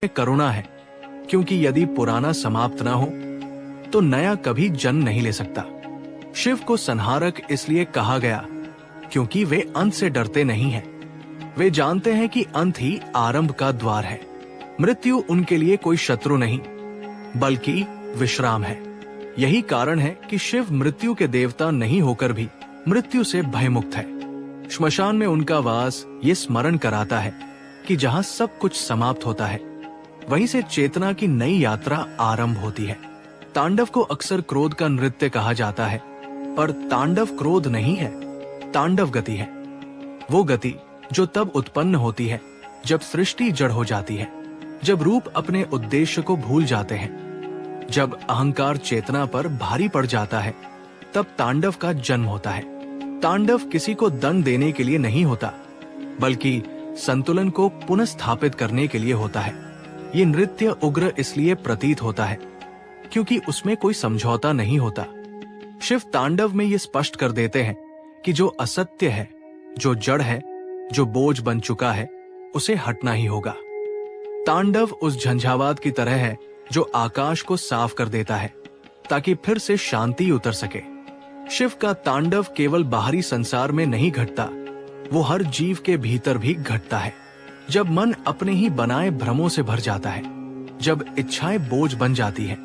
करुणा है, क्योंकि यदि पुराना समाप्त न हो तो नया कभी जन्म नहीं ले सकता। शिव को संहारक इसलिए कहा गया क्योंकि वे अंत से डरते नहीं हैं। वे जानते हैं कि अंत ही आरंभ का द्वार है। मृत्यु उनके लिए कोई शत्रु नहीं बल्कि विश्राम है। यही कारण है कि शिव मृत्यु के देवता नहीं होकर भी मृत्यु से भयमुक्त है। श्मशान में उनका वास ये स्मरण कराता है कि जहाँ सब कुछ समाप्त होता है वहीं से चेतना की नई यात्रा आरंभ होती है। तांडव को अक्सर क्रोध का नृत्य कहा जाता है, पर तांडव क्रोध नहीं है, तांडव गति है। वो गति जो तब उत्पन्न होती है जब सृष्टि जड़ हो जाती है, जब रूप अपने उद्देश्य को भूल जाते हैं, जब अहंकार चेतना पर भारी पड़ जाता है, तब तांडव का जन्म होता है। तांडव किसी को दंड देने के लिए नहीं होता, बल्कि संतुलन को पुनः करने के लिए होता है। ये नृत्य उग्र इसलिए प्रतीत होता है क्योंकि उसमें कोई समझौता नहीं होता। शिव तांडव में ये स्पष्ट कर देते हैं कि जो असत्य है, जो जड़ है, जो बोझ बन चुका है, उसे हटना ही होगा। तांडव उस झंझावात की तरह है जो आकाश को साफ कर देता है ताकि फिर से शांति उतर सके। शिव का तांडव केवल बाहरी संसार में नहीं घटता, वो हर जीव के भीतर भी घटता है। जब मन अपने ही बनाए भ्रमों से भर जाता है, जब इच्छाएं बोझ बन जाती हैं,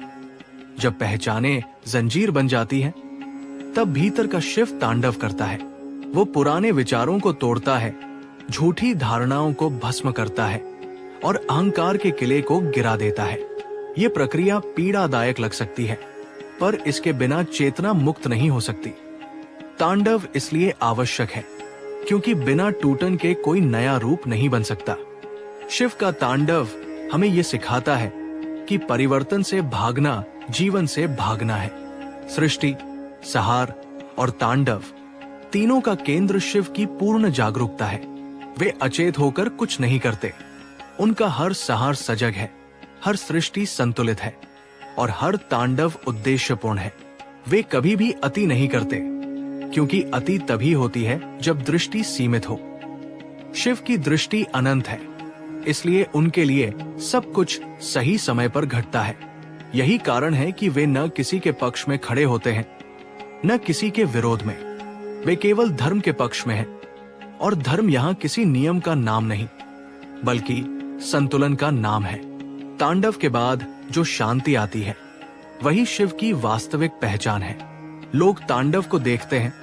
जब पहचाने जंजीर बन जाती हैं, तब भीतर का शिव तांडव करता है। वो पुराने विचारों को तोड़ता है, झूठी धारणाओं को भस्म करता है और अहंकार के किले को गिरा देता है। ये प्रक्रिया पीड़ादायक लग सकती है, पर इसके बिना चेतना मुक्त नहीं हो सकती। तांडव इसलिए आवश्यक है क्योंकि बिना टूटन के कोई नया रूप नहीं बन सकता। शिव का तांडव हमें ये सिखाता है कि परिवर्तन से भागना जीवन से भागना है। सृष्टि, संहार और तांडव तीनों का केंद्र शिव की पूर्ण जागरूकता है। वे अचेत होकर कुछ नहीं करते। उनका हर संहार सजग है, हर सृष्टि संतुलित है और हर तांडव उद्देश्यपूर्ण है। वे कभी भी अति नहीं करते, क्योंकि अति तभी होती है जब दृष्टि सीमित हो। शिव की दृष्टि अनंत है, इसलिए उनके लिए सब कुछ सही समय पर घटता है। यही कारण है कि वे न किसी के पक्ष में खड़े होते हैं, न किसी के विरोध में। वे केवल धर्म के पक्ष में हैं, और धर्म यहाँ किसी नियम का नाम नहीं, बल्कि संतुलन का नाम है। तांडव के बाद जो शांति आती है, वही शिव की वास्तविक पहचान है। लोग तांडव को देखते हैं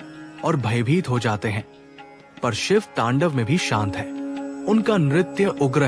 और भयभीत हो जाते हैं, पर शिव तांडव में भी शांत है। उनका नृत्य उग्र